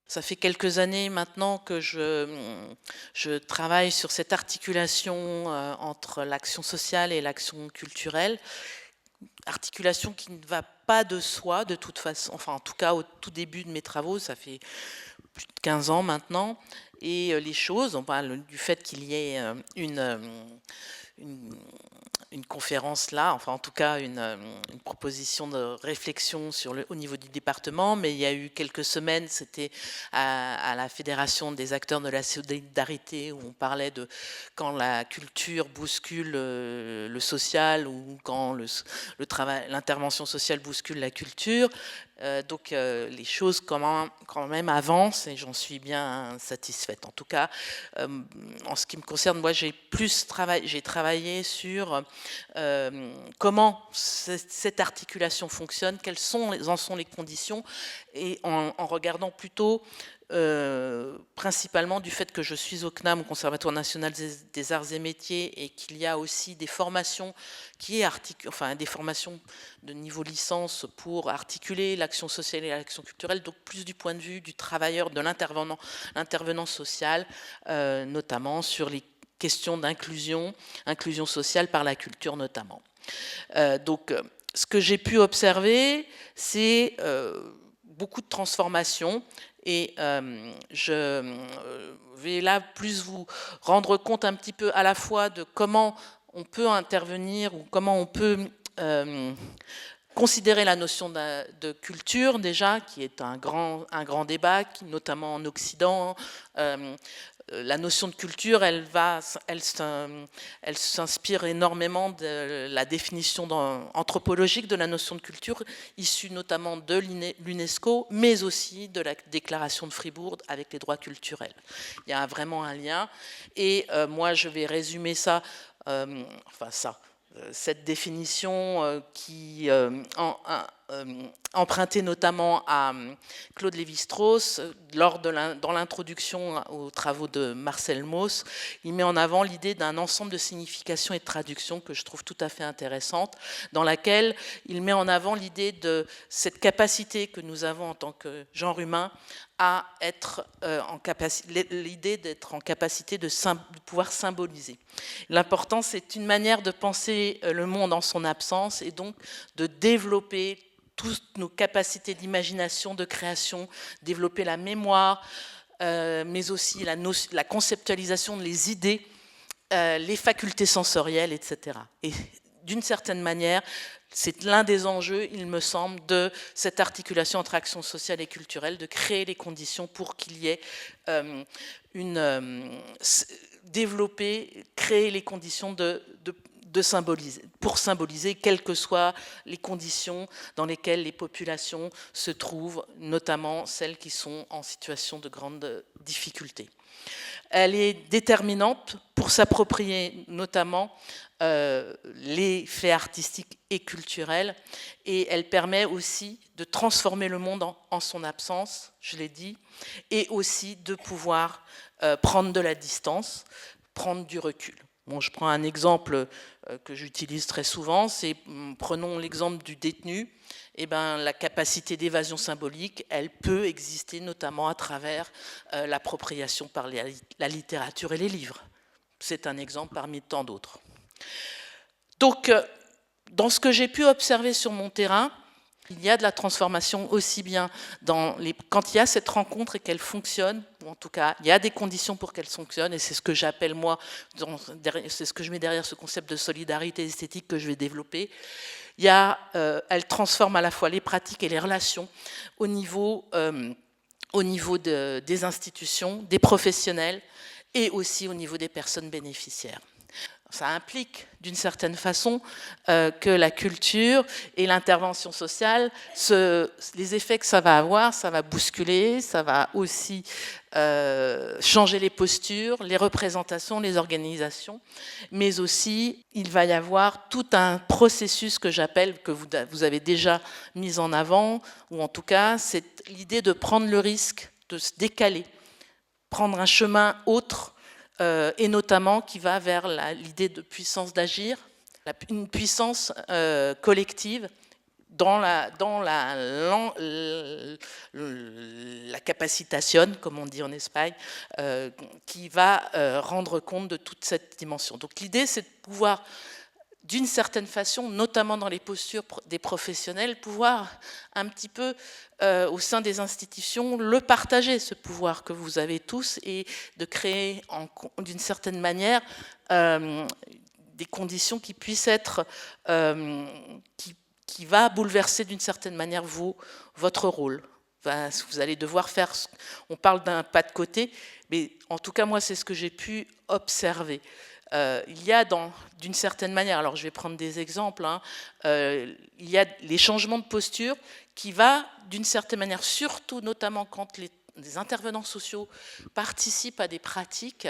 Ça fait quelques années maintenant que je travaille sur cette articulation entre l'action sociale et l'action culturelle. Articulation qui ne va pas de soi de toute façon, enfin en tout cas au tout début de mes travaux, ça fait plus de 15 ans maintenant, et les choses, on parle du fait qu'il y ait une, une conférence là, enfin en tout cas une proposition de réflexion au niveau du département, mais il y a eu quelques semaines, c'était à la Fédération des acteurs de la solidarité, où on parlait de quand la culture bouscule le social, ou quand l'intervention sociale bouscule la culture. Donc les choses quand même avancent, et j'en suis bien satisfaite. En tout cas, en ce qui me concerne, moi j'ai travaillé sur comment cette articulation fonctionne, quelles en sont les conditions, et en regardant plutôt principalement du fait que je suis au CNAM, au Conservatoire national des arts et métiers, et qu'il y a aussi des formations des formations de niveau licence pour articuler l'action sociale et l'action culturelle, donc plus du point de vue du travailleur, de l'intervenant social, notamment sur les questions d'inclusion sociale par la culture notamment. Donc ce que j'ai pu observer, c'est beaucoup de transformations, et je vais là plus vous rendre compte un petit peu à la fois de comment on peut intervenir, ou comment on peut considérer la notion de culture déjà, qui est un grand débat, notamment en Occident. La notion de culture, elle s'inspire énormément de la définition anthropologique de la notion de culture, issue notamment de l'UNESCO, mais aussi de la déclaration de Fribourg avec les droits culturels. Il y a vraiment un lien, et moi je vais résumer ça, cette définition qui empruntée notamment à Claude Lévi-Strauss dans l'introduction aux travaux de Marcel Mauss. Il met en avant l'idée d'un ensemble de significations et de traductions que je trouve tout à fait intéressante, dans laquelle il met en avant l'idée de cette capacité que nous avons en tant que genre humain à être l'idée d'être en capacité de pouvoir symboliser. L'important, c'est une manière de penser le monde en son absence, et donc de développer toutes nos capacités d'imagination, de création, développer la mémoire, mais aussi la conceptualisation des idées, les facultés sensorielles, etc. Et d'une certaine manière, c'est l'un des enjeux, il me semble, de cette articulation entre action sociale et culturelle, de créer les conditions pour qu'il y ait créer les conditions pour symboliser, quelles que soient les conditions dans lesquelles les populations se trouvent, notamment celles qui sont en situation de grande difficulté. Elle est déterminante pour s'approprier notamment les faits artistiques et culturels, et elle permet aussi de transformer le monde en son absence, je l'ai dit, et aussi de pouvoir prendre de la distance, prendre du recul. Bon, je prends un exemple que j'utilise très souvent, prenons l'exemple du détenu. Eh ben, la capacité d'évasion symbolique, elle peut exister notamment à travers l'appropriation par la littérature et les livres. C'est un exemple parmi tant d'autres. Donc, dans ce que j'ai pu observer sur mon terrain, il y a de la transformation aussi bien quand il y a cette rencontre et qu'elle fonctionne, ou en tout cas, il y a des conditions pour qu'elle fonctionne, et c'est ce que j'appelle moi, c'est ce que je mets derrière ce concept de solidarité esthétique que je vais développer. Elle transforme à la fois les pratiques et les relations au niveau des institutions, des professionnels, et aussi au niveau des personnes bénéficiaires. Ça implique d'une certaine façon que la culture et l'intervention sociale, les effets que ça va avoir, ça va bousculer, ça va aussi changer les postures, les représentations, les organisations, mais aussi il va y avoir tout un processus que j'appelle, que vous avez déjà mis en avant, ou en tout cas c'est l'idée de prendre le risque de se décaler, prendre un chemin autre, et notamment qui va vers l'idée de puissance d'agir, une puissance collective dans la capacitation, comme on dit en Espagne, qui va rendre compte de toute cette dimension. Donc l'idée, c'est de pouvoir, d'une certaine façon, notamment dans les postures des professionnels, pouvoir un petit peu, au sein des institutions, le partager, ce pouvoir que vous avez tous, et de créer, d'une certaine manière, des conditions qui puissent être, qui va bouleverser d'une certaine manière votre rôle. Enfin, vous allez devoir faire, on parle d'un pas de côté, mais en tout cas moi c'est ce que j'ai pu observer. Il y a d'une certaine manière, alors je vais prendre des exemples, hein, il y a les changements de posture qui va d'une certaine manière, surtout notamment quand les intervenants sociaux participent à des pratiques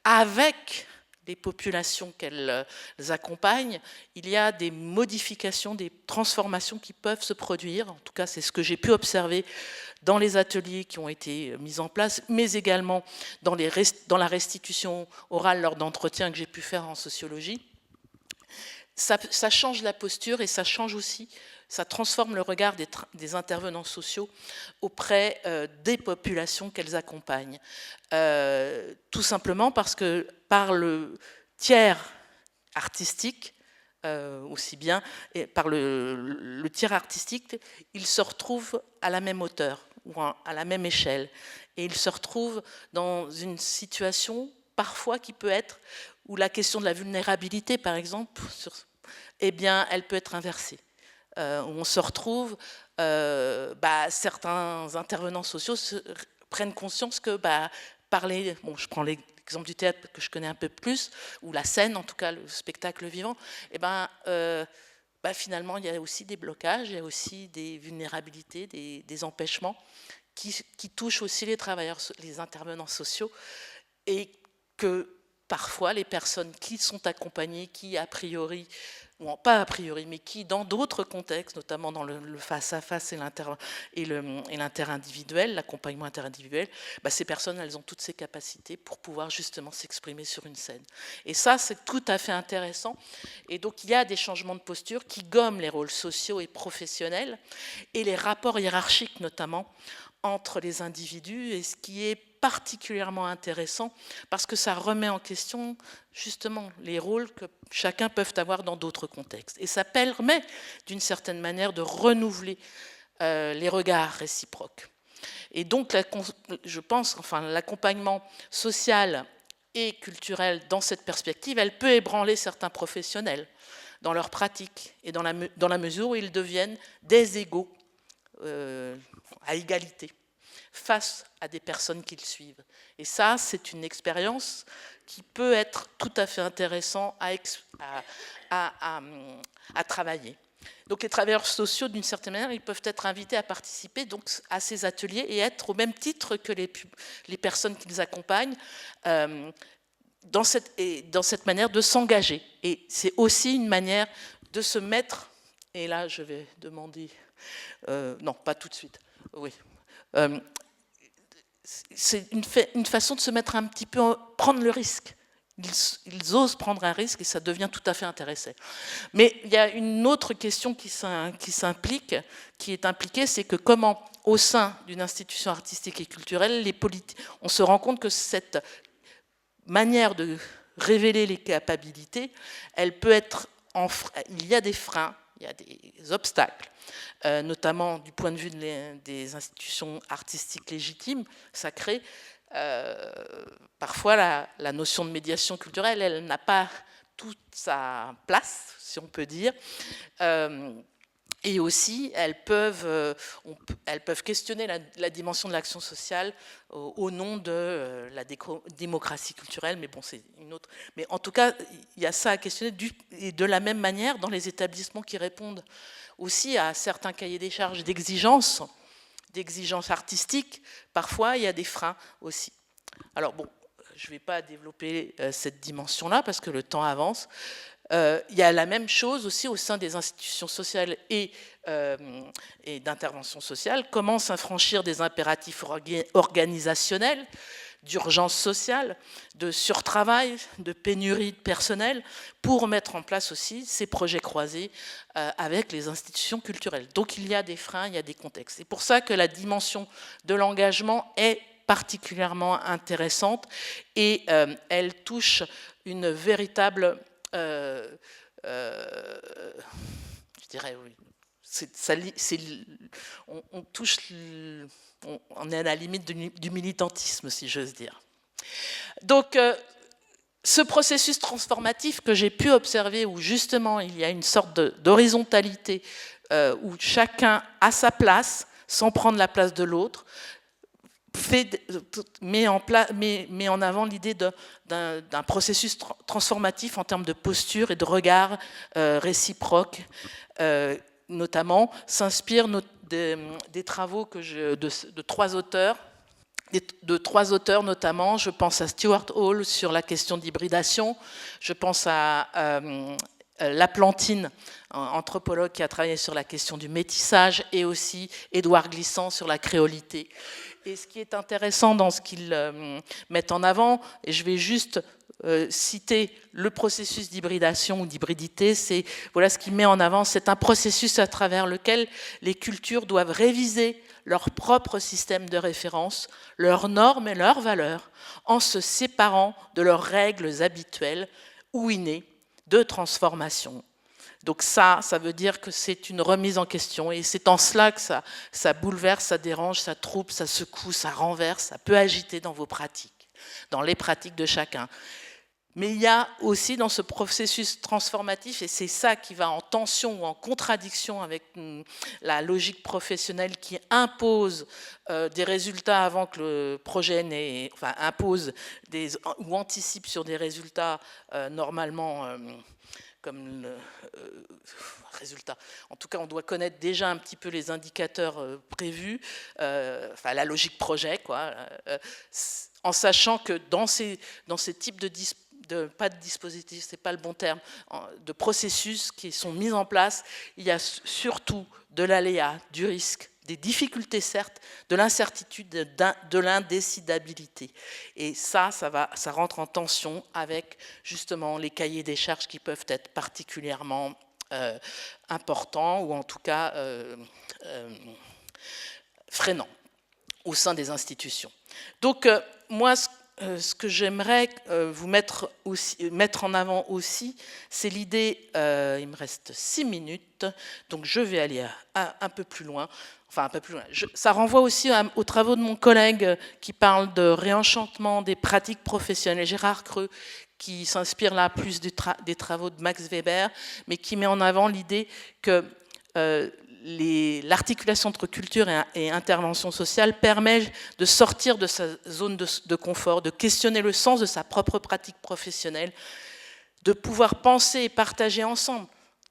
avec les populations qu'elles accompagnent, il y a des modifications, des transformations qui peuvent se produire. En tout cas, c'est ce que j'ai pu observer dans les ateliers qui ont été mis en place, mais également dans la restitution orale lors d'entretiens que j'ai pu faire en sociologie. Ça change la posture et ça change aussi, ça transforme le regard des intervenants sociaux auprès des populations qu'elles accompagnent. Tout simplement parce que par le tiers artistique, aussi bien, et par le tiers artistique, ils se retrouvent à la même hauteur ou à la même échelle. Et ils se retrouvent dans une situation parfois qui peut être, où la question de la vulnérabilité, par exemple, eh bien, elle peut être inversée. On se retrouve, certains intervenants sociaux prennent conscience que parler, bon, je prends l'exemple du théâtre que je connais un peu plus, ou la scène, en tout cas le spectacle vivant, eh finalement il y a aussi des blocages, il y a aussi des vulnérabilités, des empêchements qui touchent aussi les travailleurs, les intervenants sociaux, et que parfois les personnes qui sont accompagnées, qui a priori, ou pas a priori, mais qui dans d'autres contextes, notamment dans le face-à-face et l'interindividuel, l'accompagnement interindividuel, ces personnes, elles ont toutes ces capacités pour pouvoir justement s'exprimer sur une scène. Et ça, c'est tout à fait intéressant. Et donc, il y a des changements de posture qui gomment les rôles sociaux et professionnels, et les rapports hiérarchiques, notamment, entre les individus, et ce qui est particulièrement intéressant parce que ça remet en question justement les rôles que chacun peut avoir dans d'autres contextes. Et ça permet d'une certaine manière de renouveler les regards réciproques. Et donc, je pense, enfin, l'accompagnement social et culturel dans cette perspective, elle peut ébranler certains professionnels dans leur pratique et dans la mesure où ils deviennent des égaux à égalité face à des personnes qu'ils suivent. Et ça, c'est une expérience qui peut être tout à fait intéressante à travailler. Donc les travailleurs sociaux, d'une certaine manière, ils peuvent être invités à participer donc, à ces ateliers et être au même titre que les personnes qui les accompagnent dans cette manière de s'engager. Et c'est aussi une manière de se mettre, et là je vais demander, non pas tout de suite, oui, c'est une façon de se mettre un petit peu, prendre le risque. Ils osent prendre un risque et ça devient tout à fait intéressant. Mais il y a une autre question qui est impliquée, c'est que comment, au sein d'une institution artistique et culturelle, on se rend compte que cette manière de révéler les capacités, elle peut être, il y a des freins, il y a des obstacles, notamment du point de vue des institutions artistiques légitimes, sacrées. Parfois, la notion de médiation culturelle, elle n'a pas toute sa place, si on peut dire. Et aussi, elles peuvent questionner la dimension de l'action sociale au nom de la démocratie culturelle, mais bon, c'est une autre. Mais en tout cas, il y a ça à questionner, et de la même manière, dans les établissements qui répondent aussi à certains cahiers des charges d'exigences artistiques, parfois, il y a des freins aussi. Alors bon, je ne vais pas développer cette dimension-là, parce que le temps avance. Il y a la même chose aussi au sein des institutions sociales et d'intervention sociale. Comment s'affranchir des impératifs organisationnels d'urgence sociale, de surtravail, de pénurie de personnel, pour mettre en place aussi ces projets croisés avec les institutions culturelles. Donc il y a des freins, il y a des contextes. C'est pour ça que la dimension de l'engagement est particulièrement intéressante et elle touche une véritable, je dirais, oui, on touche, on est à la limite du militantisme, si j'ose dire. Donc, ce processus transformatif que j'ai pu observer, où justement il y a une sorte d'horizontalité, où chacun a sa place, sans prendre la place de l'autre, met en avant l'idée d'un processus transformatif en termes de posture et de regard réciproque, notamment, s'inspire des travaux de trois auteurs, notamment. Je pense à Stuart Hall sur la question d'hybridation, je pense à Laplantine, anthropologue qui a travaillé sur la question du métissage, et aussi Édouard Glissant sur la créolité. Et ce qui est intéressant dans ce qu'ils mettent en avant, et je vais juste citer le processus d'hybridation ou d'hybridité, voilà ce qu'il met en avant, c'est un processus à travers lequel les cultures doivent réviser leur propre système de référence, leurs normes et leurs valeurs, en se séparant de leurs règles habituelles ou innées de transformation. Donc ça veut dire que c'est une remise en question, et c'est en cela que ça bouleverse, ça dérange, ça trouble, ça secoue, ça renverse, ça peut agiter dans vos pratiques, dans les pratiques de chacun. Mais il y a aussi dans ce processus transformatif, et c'est ça qui va en tension ou en contradiction avec la logique professionnelle qui impose des résultats avant que le projet n'ait, enfin impose ou anticipe sur des résultats normalement comme le résultat. En tout cas, on doit connaître déjà un petit peu les indicateurs prévus, enfin la logique projet, quoi, en sachant que dans ces types pas de dispositifs, c'est pas le bon terme, de processus qui sont mis en place, il y a surtout de l'aléa, du risque, des difficultés certes, de l'incertitude, de l'indécidabilité. Et ça rentre en tension avec justement les cahiers des charges qui peuvent être particulièrement importants, ou en tout cas freinants au sein des institutions. Donc moi, ce que j'aimerais vous mettre en avant aussi, c'est l'idée, il me reste 6 minutes, donc je vais aller un peu plus loin, enfin un peu plus loin. Ça renvoie aussi aux travaux de mon collègue qui parle de réenchantement des pratiques professionnelles, Gérard Creux, qui s'inspire là plus des travaux de Max Weber, mais qui met en avant l'idée que l'articulation entre culture et intervention sociale permet de sortir de sa zone de confort, de questionner le sens de sa propre pratique professionnelle, de pouvoir penser et partager ensemble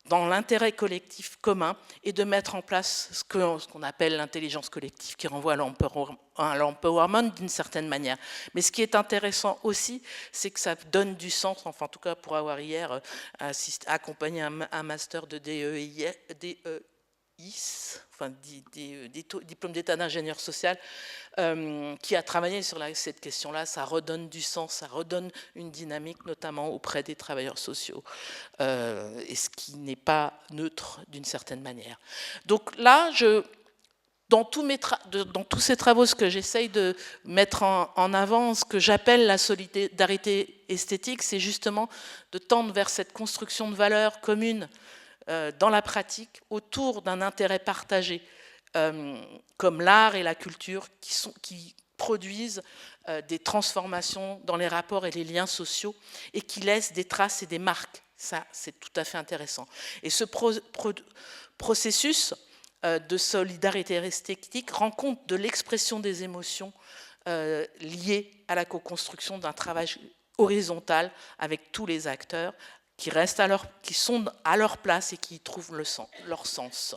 dans l'intérêt collectif commun, et de mettre en place ce qu'on appelle l'intelligence collective, qui renvoie à l'empowerment d'une certaine manière. Mais ce qui est intéressant aussi, c'est que ça donne du sens, enfin en tout cas pour avoir hier accompagné un master de DEIS, enfin diplôme d'état d'ingénieur social, qui a travaillé sur cette question-là. Ça redonne du sens, ça redonne une dynamique, notamment auprès des travailleurs sociaux, et ce qui n'est pas neutre d'une certaine manière. Donc là, dans tous ces travaux, ce que j'essaye de mettre en avant, ce que j'appelle la solidarité esthétique, c'est justement de tendre vers cette construction de valeurs communes dans la pratique, autour d'un intérêt partagé, comme l'art et la culture, qui produisent des transformations dans les rapports et les liens sociaux, et qui laissent des traces et des marques. Ça, c'est tout à fait intéressant. Et ce processus de solidarité esthétique rend compte de l'expression des émotions liées à la co-construction d'un travail horizontal avec tous les acteurs, qui sont à leur place et qui y trouvent leur sens.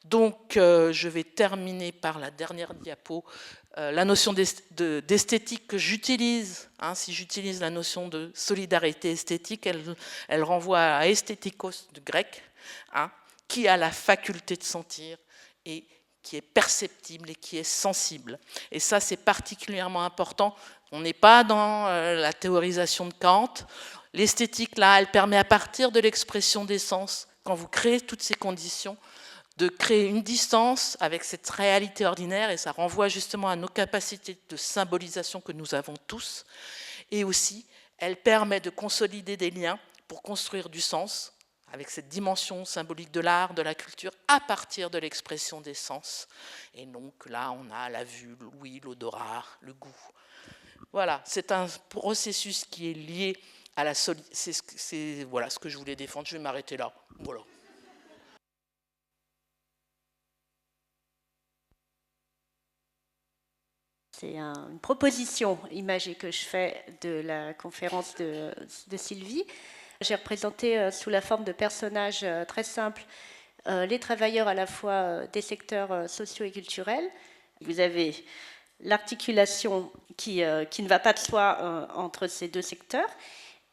Donc, je vais terminer par la dernière diapo. La notion d'esthétique que j'utilise, si j'utilise la notion de solidarité esthétique, elle renvoie à esthétikos du grec, qui a la faculté de sentir et qui est perceptible et qui est sensible. Et ça, c'est particulièrement important. On n'est pas dans la théorisation de Kant. L'esthétique, là, elle permet à partir de l'expression des sens, quand vous créez toutes ces conditions, de créer une distance avec cette réalité ordinaire, et ça renvoie justement à nos capacités de symbolisation que nous avons tous. Et aussi, elle permet de consolider des liens pour construire du sens, avec cette dimension symbolique de l'art, de la culture, à partir de l'expression des sens. Et donc là, on a la vue, l'ouïe, l'odorat, le goût. Voilà, c'est un processus qui est lié à la solidité. C'est voilà ce que je voulais défendre. Je vais m'arrêter là. Voilà. C'est une proposition imagée que je fais de la conférence de Sylvie. J'ai représenté sous la forme de personnages très simples les travailleurs à la fois des secteurs sociaux et culturels. Vous avez l'articulation qui ne va pas de soi entre ces deux secteurs.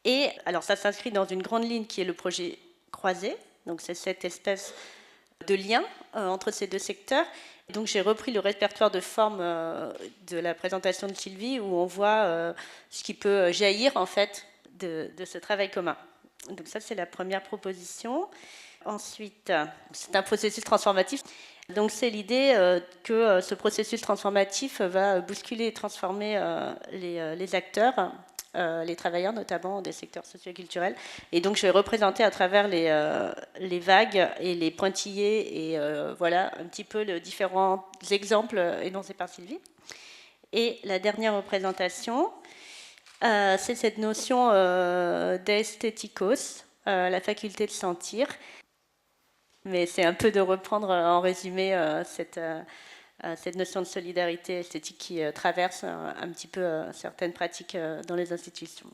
Et alors ça s'inscrit dans une grande ligne qui est le projet croisé. Donc c'est cette espèce de lien entre ces deux secteurs. Donc j'ai repris le répertoire de forme de la présentation de Sylvie où on voit ce qui peut jaillir en fait de ce travail commun. Donc ça c'est la première proposition. Ensuite, c'est un processus transformatif. Donc c'est l'idée que ce processus transformatif va bousculer et transformer les acteurs, les travailleurs notamment des secteurs socio-culturels. Et donc je vais représenter à travers les vagues et les pointillés et voilà un petit peu les différents exemples énoncés par Sylvie. Et la dernière représentation, c'est cette notion d'esthétikos, la faculté de sentir. Mais c'est un peu de reprendre en résumé cette notion de solidarité esthétique qui traverse un petit peu certaines pratiques dans les institutions.